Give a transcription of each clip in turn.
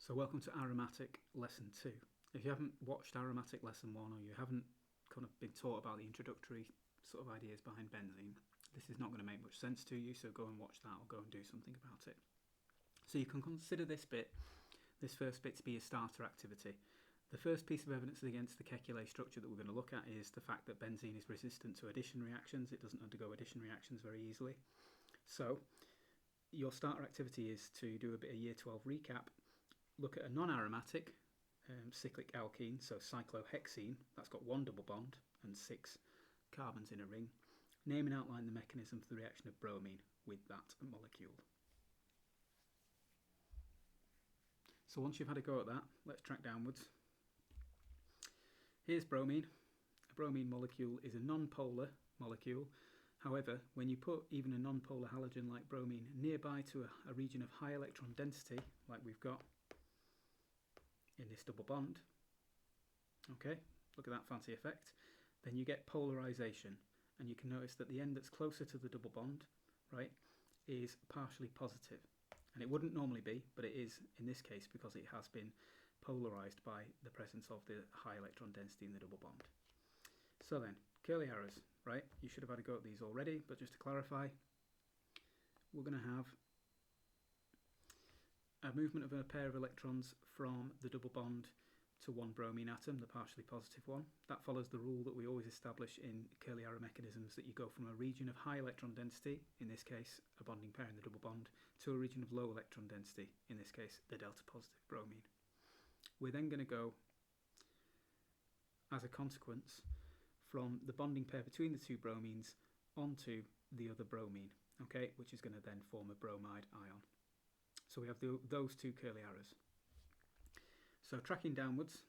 So welcome to Aromatic Lesson 2. If you haven't watched Aromatic Lesson 1 or you haven't kind of been taught about the introductory sort of ideas behind benzene, this is not going to make much sense to you, so go and watch that or go and do something about it. So you can consider this first bit to be a starter activity. The first piece of evidence against the Kekulé structure that we're going to look at is the fact that benzene is resistant to addition reactions. It doesn't undergo addition reactions very easily. So your starter activity is to do a bit of Year 12 recap. Look at a non-aromatic cyclic alkene, so cyclohexene, that's got one double bond and 6 carbons in a ring. Name and outline the mechanism for the reaction of bromine with that molecule. So once you've had a go at that, let's track downwards. Here's bromine. A bromine molecule is a non-polar molecule. However, when you put even a non-polar halogen like bromine nearby to a region of high electron density, like we've got in this double bond, okay, look at that fancy effect, then you get polarization, and you can notice that the end that's closer to the double bond, right, is partially positive. And it wouldn't normally be, but it is in this case because it has been polarized by the presence of the high electron density in the double bond. So then, curly arrows, right, you should have had a go at these already, but just to clarify, we're going to have a movement of a pair of electrons from the double bond to one bromine atom, the partially positive one. That follows the rule that we always establish in curly arrow mechanisms, that you go from a region of high electron density, in this case a bonding pair in the double bond, to a region of low electron density, in this case the delta positive bromine. We're then going to go, as a consequence, from the bonding pair between the two bromines onto the other bromine, okay, which is going to then form a bromide ion. So we have those two curly arrows. So tracking downwards,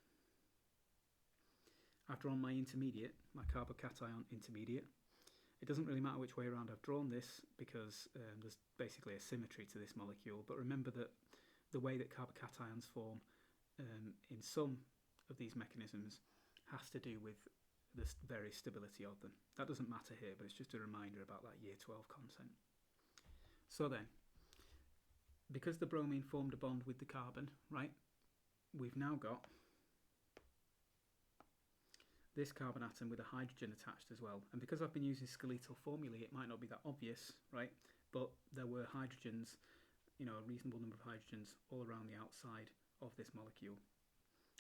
I've drawn my intermediate, my carbocation intermediate. It doesn't really matter which way around I've drawn this because there's basically a symmetry to this molecule, but remember that the way that carbocations form in some of these mechanisms has to do with the very stability of them. That doesn't matter here, but it's just a reminder about that Year 12 content. So then, because the bromine formed a bond with the carbon, right, we've now got this carbon atom with a hydrogen attached as well. And because I've been using skeletal formulae, it might not be that obvious, right, but there were hydrogens, you know, a reasonable number of hydrogens all around the outside of this molecule.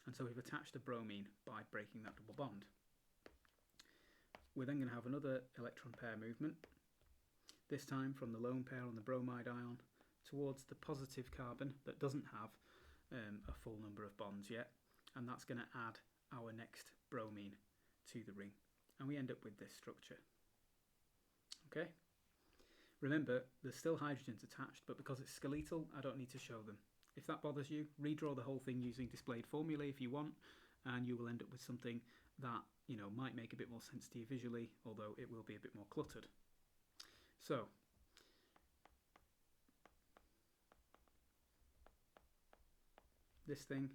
And so we've attached a bromine by breaking that double bond. We're then going to have another electron pair movement, this time from the lone pair on the bromide ion towards the positive carbon that doesn't have a full number of bonds yet, and that's going to add our next bromine to the ring, and we end up with this structure. Okay, remember there's still hydrogens attached, but because it's skeletal I don't need to show them. If that bothers you, redraw the whole thing using displayed formulae if you want, and you will end up with something that, you know, might make a bit more sense to you visually, although it will be a bit more cluttered. So this thing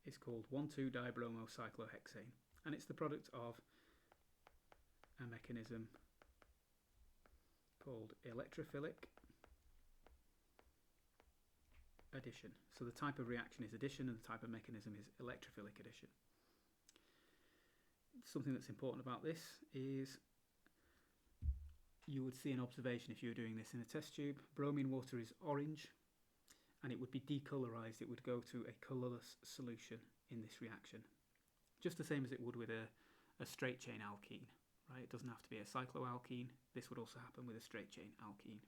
is called 1,2-dibromocyclohexane, and it's the product of a mechanism called electrophilic addition. So the type of reaction is addition and the type of mechanism is electrophilic addition. Something that's important about this is you would see an observation if you were doing this in a test tube. Bromine water is orange and it would be decolorized. It would go to a colorless solution in this reaction, just the same as it would with a straight chain alkene, right? It doesn't have to be a cycloalkene. This would also happen with a straight chain alkene.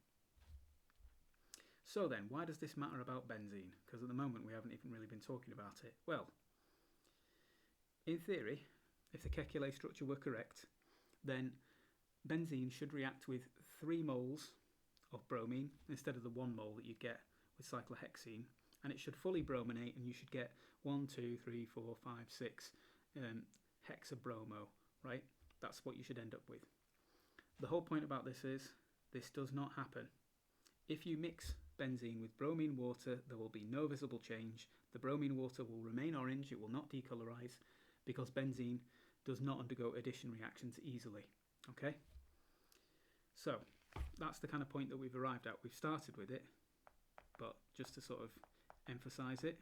So then, why does this matter about benzene? Because at the moment we haven't even really been talking about it. Well, in theory, if the Kekulé structure were correct, then benzene should react with 3 moles of bromine instead of the 1 mole that you'd get with cyclohexene, and it should fully brominate, and you should get 1, 2, 3, 4, 5, 6 hexabromo, right? That's what you should end up with. The whole point about this is this does not happen. If you mix benzene with bromine water, there will be no visible change. The bromine water will remain orange, it will not decolorize, because benzene does not undergo addition reactions easily. Okay? So that's the kind of point that we've arrived at. We've started with it, but just to sort of emphasize it.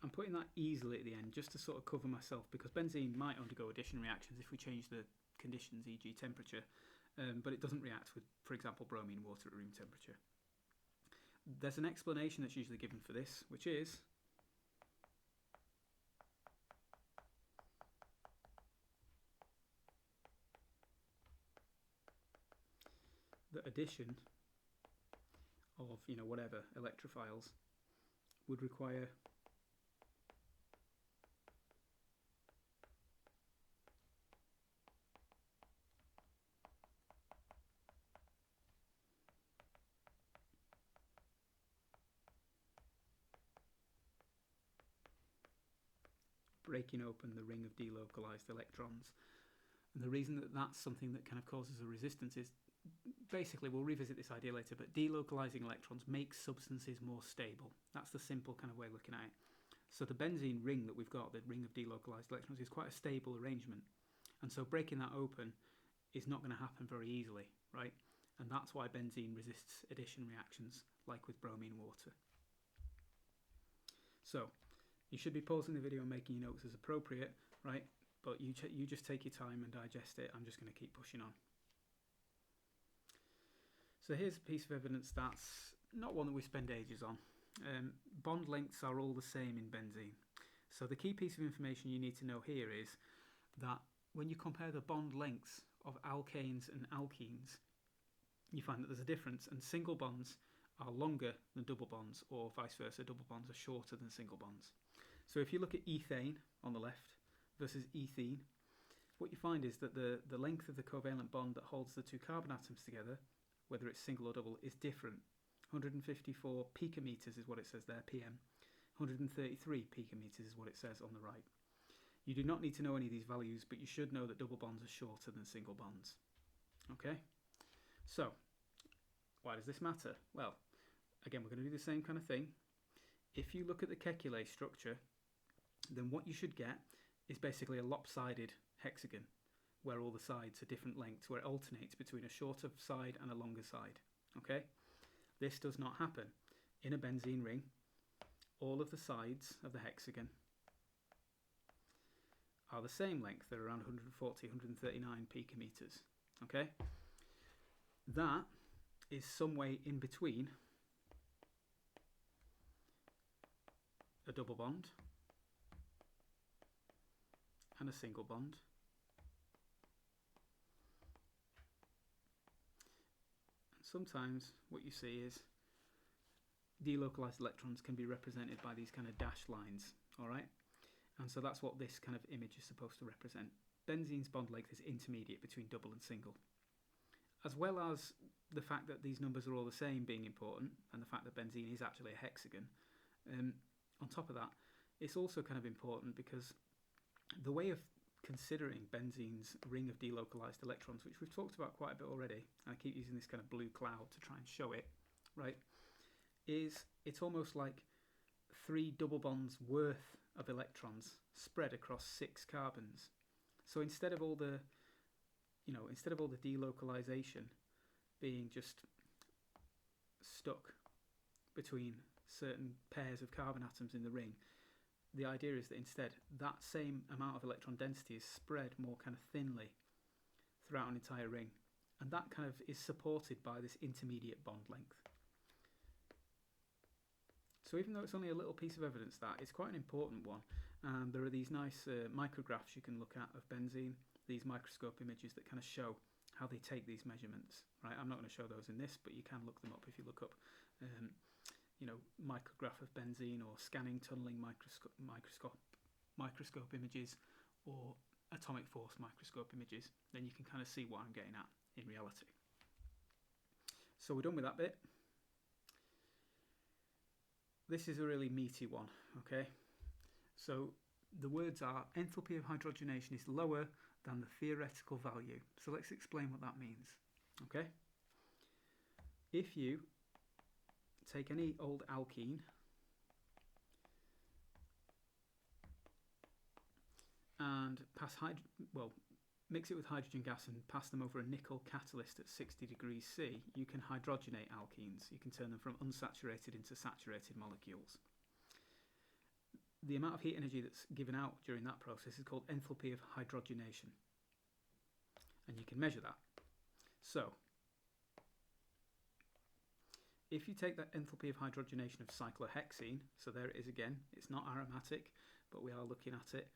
I'm putting that easily at the end just to sort of cover myself, because benzene might undergo addition reactions if we change the conditions, e.g. temperature, but it doesn't react with, for example, bromine water at room temperature. There's an explanation that's usually given for this, which is that addition of, whatever electrophiles would require breaking open the ring of delocalized electrons. And the reason that that's something that kind of causes a resistance is, basically, we'll revisit this idea later, but delocalizing electrons makes substances more stable. That's the simple kind of way of looking at it. So the benzene ring that we've got, the ring of delocalized electrons, is quite a stable arrangement. And so breaking that open is not going to happen very easily, right? And that's why benzene resists addition reactions, like with bromine water. So you should be pausing the video and making your notes as appropriate, right? But you just take your time and digest it. I'm just going to keep pushing on. So here's a piece of evidence that's not one that we spend ages on. Bond lengths are all the same in benzene. So the key piece of information you need to know here is that when you compare the bond lengths of alkanes and alkenes, you find that there's a difference, and single bonds are longer than double bonds, or vice versa, double bonds are shorter than single bonds. So if you look at ethane on the left versus ethene, what you find is that the length of the covalent bond that holds the two carbon atoms together, whether it's single or double, is different. 154 picometers is what it says there, PM. 133 picometers is what it says on the right. You do not need to know any of these values, but you should know that double bonds are shorter than single bonds. Okay? So, why does this matter? Well, again, we're going to do the same kind of thing. If you look at the Kekulé structure, then what you should get is basically a lopsided hexagon, where all the sides are different lengths, where it alternates between a shorter side and a longer side. Okay? This does not happen. In a benzene ring, all of the sides of the hexagon are the same length. They're around 140, 139 picometers. Okay? That is some way in between a double bond and a single bond. And sometimes what you see is delocalized electrons can be represented by these kind of dashed lines, all right? And so that's what this kind of image is supposed to represent. Benzene's bond length is intermediate between double and single. As well as the fact that these numbers are all the same being important, and the fact that benzene is actually a hexagon, on top of that, it's also kind of important because the way of considering benzene's ring of delocalized electrons, which we've talked about quite a bit already, and I keep using this kind of blue cloud to try and show it, right, is it's almost like 3 double bonds worth of electrons spread across 6 carbons. So instead of all the delocalization being just stuck between certain pairs of carbon atoms in the ring, the idea is that instead that same amount of electron density is spread more kind of thinly throughout an entire ring, and that kind of is supported by this intermediate bond length. So even though it's only a little piece of evidence, that it's quite an important one, and there are these nice micrographs you can look at of benzene, these microscope images that kind of show how they take these measurements, right? I'm not going to show those in this, but you can look them up if you look up micrograph of benzene, or scanning tunneling microscope images, or atomic force microscope images. Then you can kind of see what I'm getting at in reality. So we're done with that bit. This is a really meaty one, okay? So the words are: enthalpy of hydrogenation is lower than the theoretical value. So let's explain what that means, okay? If you take any old alkene and mix it with hydrogen gas and pass them over a nickel catalyst at 60 degrees C, you can hydrogenate alkenes. You can turn them from unsaturated into saturated molecules. The amount of heat energy that's given out during that process is called enthalpy of hydrogenation. And you can measure that. So, if you take that enthalpy of hydrogenation of cyclohexene, so there it is again, it's not aromatic, but we are looking at it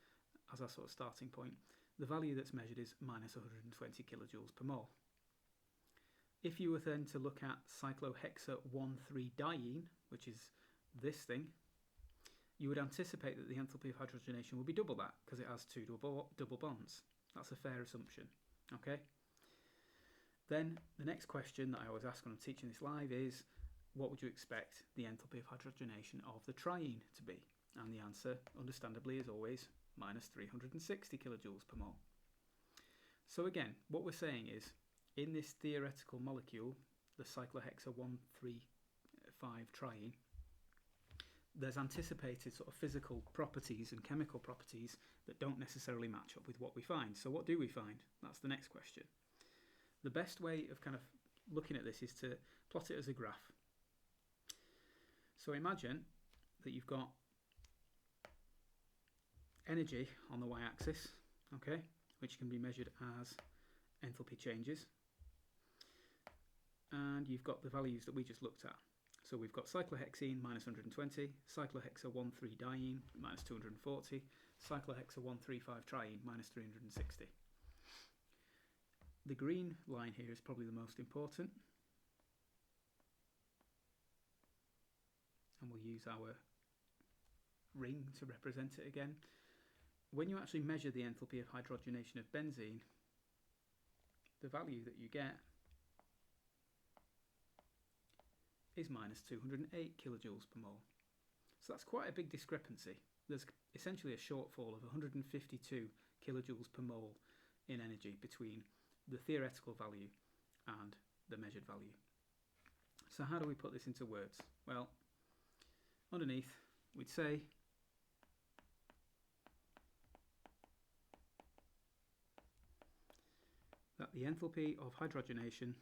as our sort of starting point, the value that's measured is minus 120 kilojoules per mole. If you were then to look at cyclohexa-1,3-diene, which is this thing, you would anticipate that the enthalpy of hydrogenation will be double that, because it has two double bonds. That's a fair assumption. Okay? Then the next question that I always ask when I'm teaching this live is, what would you expect the enthalpy of hydrogenation of the triene to be? And the answer, understandably, is always minus 360 kilojoules per mole. So again, what we're saying is, in this theoretical molecule, the cyclohexa-1,3,5 triene, there's anticipated sort of physical properties and chemical properties that don't necessarily match up with what we find. So what do we find? That's the next question. The best way of kind of looking at this is to plot it as a graph. So imagine that you've got energy on the y-axis, okay, which can be measured as enthalpy changes, and you've got the values that we just looked at. So we've got cyclohexene minus 120, cyclohexa-1,3-diene minus 240, cyclohexa-1,3,5-triene minus 360. The green line here is probably the most important, and we'll use our ring to represent it again. When you actually measure the enthalpy of hydrogenation of benzene, the value that you get is minus 208 kilojoules per mole. So that's quite a big discrepancy. There's essentially a shortfall of 152 kilojoules per mole in energy between the theoretical value and the measured value. So how do we put this into words? Well, underneath we'd say that the enthalpy of hydrogenation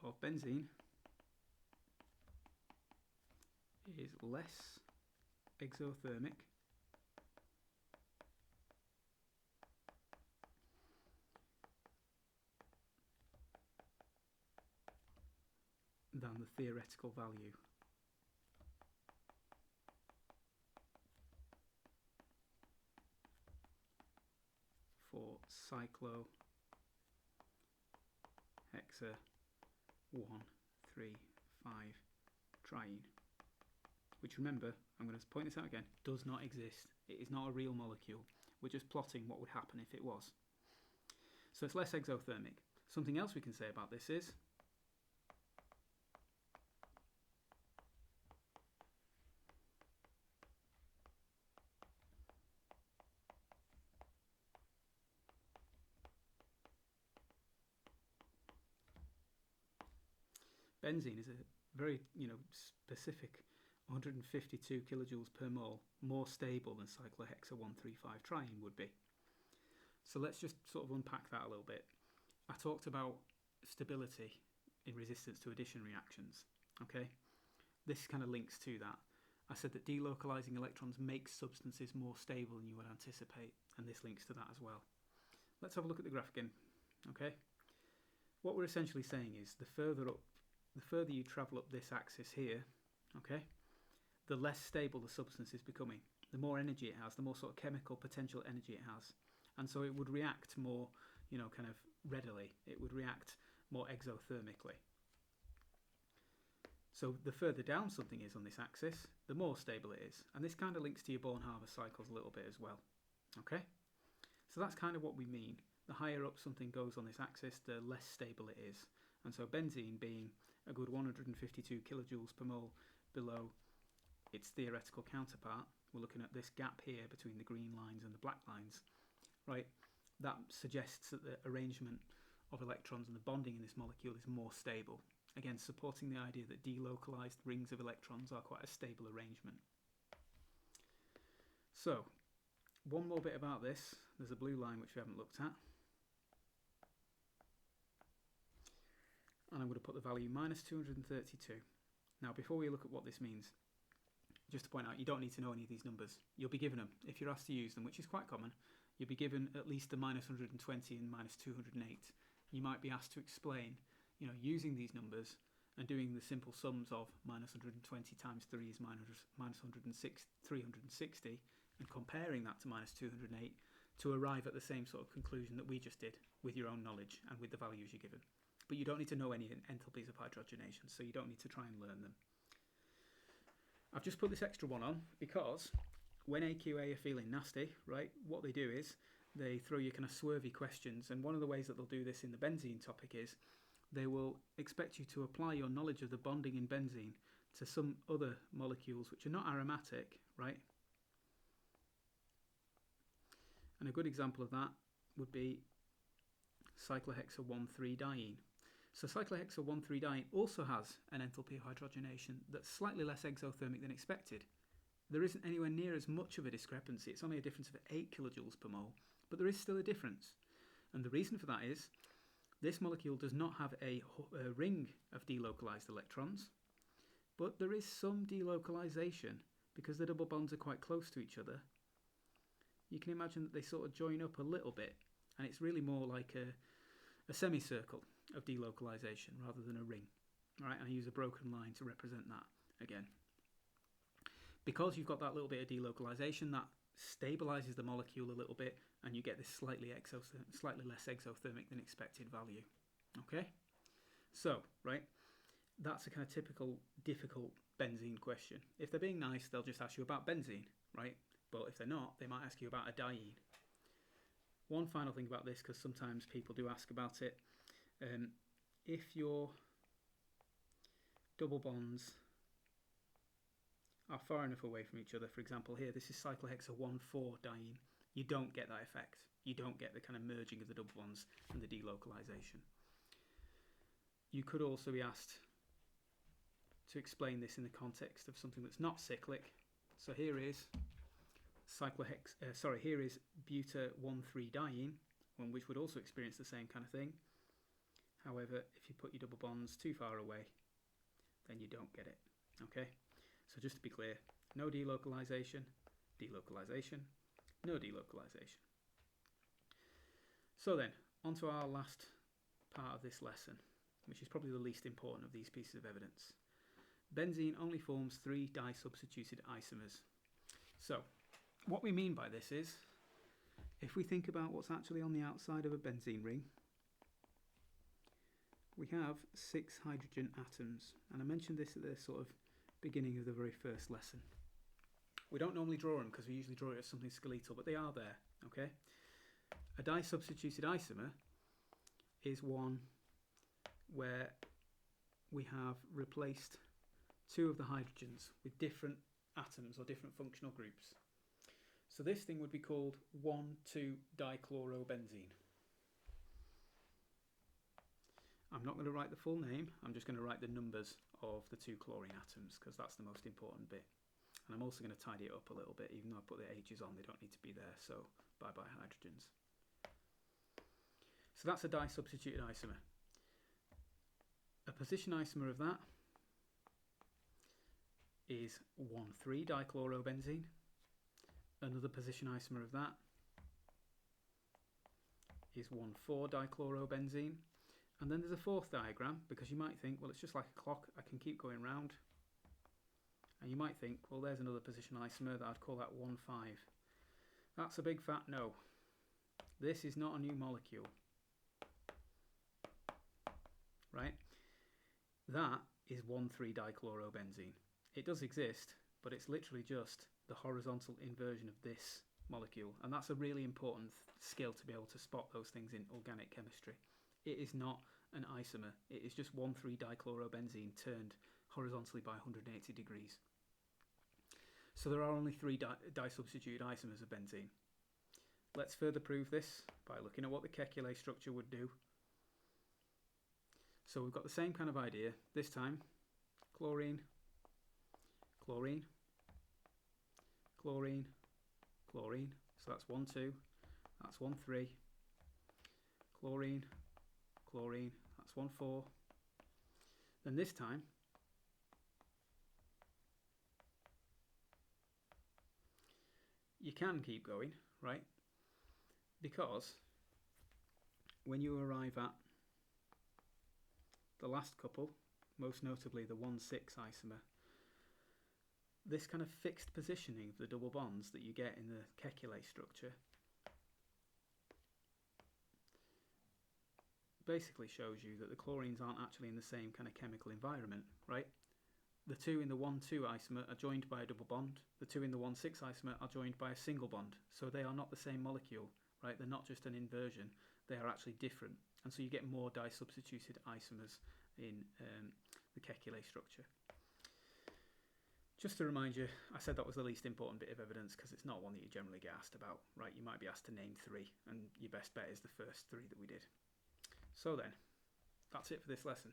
of benzene is less exothermic than the theoretical value for cyclohexa-1,3,5-triene, which, remember, I'm going to point this out again, does not exist. It is not a real molecule. We're just plotting what would happen if it was. So it's less exothermic. Something else we can say about this is benzene is a very, specific 152 kilojoules per mole, more stable than cyclohexa-1,3,5-triene would be. So let's just sort of unpack that a little bit. I talked about stability in resistance to addition reactions, okay? This kind of links to that. I said that delocalizing electrons makes substances more stable than you would anticipate, and this links to that as well. Let's have a look at the graph again, okay? What we're essentially saying is the further you travel up this axis here, okay, the less stable the substance is becoming. The more energy it has, the more sort of chemical potential energy it has. And so it would react more, kind of readily. It would react more exothermically. So the further down something is on this axis, the more stable it is. And this kind of links to your Born-Haber cycles a little bit as well. Okay? So that's kind of what we mean. The higher up something goes on this axis, the less stable it is. And so benzene being a good 152 kilojoules per mole below its theoretical counterpart, we're looking at this gap here between the green lines and the black lines, right? that suggests that the arrangement of electrons and the bonding in this molecule is more stable. Again, supporting the idea that delocalized rings of electrons are quite a stable arrangement. So, one more bit about this. There's a blue line which we haven't looked at. And I'm going to put the value minus 232. Now, before we look at what this means, just to point out, you don't need to know any of these numbers. You'll be given them. If you're asked to use them, which is quite common, you'll be given at least a minus 120 and minus 208. You might be asked to explain, using these numbers and doing the simple sums of minus 120 times 3 is minus 360, and comparing that to minus 208 to arrive at the same sort of conclusion that we just did with your own knowledge and with the values you're given. But you don't need to know any enthalpies of hydrogenation, so you don't need to try and learn them. I've just put this extra one on because when AQA are feeling nasty, right, what they do is they throw you kind of swervy questions, and one of the ways that they'll do this in the benzene topic is they will expect you to apply your knowledge of the bonding in benzene to some other molecules which are not aromatic, right? And a good example of that would be cyclohexyl-1,3-diene. So cyclohexyl-1,3-diene also has an enthalpy of hydrogenation that's slightly less exothermic than expected. There isn't anywhere near as much of a discrepancy. It's only a difference of 8 kilojoules per mole, but there is still a difference. And the reason for that is this molecule does not have a ring of delocalized electrons, but there is some delocalization because the double bonds are quite close to each other. You can imagine that they sort of join up a little bit, and it's really more like a semicircle of delocalization rather than a ring. All right, and I use a broken line to represent that again. Because you've got that little bit of delocalization, that stabilizes the molecule a little bit, and you get this slightly less exothermic than expected value. Okay, so right, that's a kind of typical difficult benzene question. If they're being nice, they'll just ask you about benzene, right? But if they're not, they might ask you about a diene. One final thing about this, because sometimes people do ask about it, if your double bonds are far enough away from each other, for example here, this is cyclohexyl-1,4-diene, you don't get that effect. You don't get the kind of merging of the double bonds and the delocalization. You could also be asked to explain this in the context of something that's not cyclic. So here is here is buta-1,3-diene, which would also experience the same kind of thing. However, if you put your double bonds too far away, then you don't get it. Okay? So just to be clear, no delocalization, delocalization, no delocalization. So then, on to our last part of this lesson, which is probably the least important of these pieces of evidence. Benzene only forms 3 disubstituted isomers. So, what we mean by this is, if we think about what's actually on the outside of a benzene ring, we have 6 hydrogen atoms, and I mentioned this at the sort of beginning of the very first lesson. We don't normally draw them because we usually draw it as something skeletal, but they are there, okay? A disubstituted isomer is one where we have replaced 2 of the hydrogens with different atoms or different functional groups. So this thing would be called 1,2-dichlorobenzene. I'm not going to write the full name, I'm just going to write the numbers of the 2 chlorine atoms because that's the most important bit. And I'm also going to tidy it up a little bit, even though I put the H's on, they don't need to be there, so bye-bye hydrogens. So that's a disubstituted isomer. A position isomer of that is 1,3-dichlorobenzene. Another position isomer of that is 1,4-dichlorobenzene. And then there's a fourth diagram, because you might think, well, it's just like a clock, I can keep going round. And you might think, well, there's another position isomer that I'd call that 1,5. That's a big fat no. This is not a new molecule. Right? That is 1,3-dichlorobenzene. It does exist, but it's literally just the horizontal inversion of this molecule. And that's a really important skill to be able to spot those things in organic chemistry. It is not an isomer. It is just 1,3-dichlorobenzene turned horizontally by 180 degrees. So there are only 3 disubstituted isomers of benzene. Let's further prove this by looking at what the Kekulé structure would do. So we've got the same kind of idea. This time, chlorine, chlorine, chlorine, chlorine. So that's 1, 2. That's 1, 3. Chlorine, chlorine. That's 1, 4. Then this time, you can keep going, right? Because when you arrive at the last couple, most notably the 1,6 isomer, this kind of fixed positioning of the double bonds that you get in the Kekulé structure basically shows you that the chlorines aren't actually in the same kind of chemical environment, right? The 2 in the 1,2 isomer are joined by a double bond. The 2 in the 1,6 isomer are joined by a single bond. So they are not the same molecule, right? They're not just an inversion. They are actually different. And so you get more disubstituted isomers in the Kekulé structure. Just to remind you, I said that was the least important bit of evidence because it's not one that you generally get asked about, right? You might be asked to name 3, and your best bet is the first 3 that we did. So then, that's it for this lesson.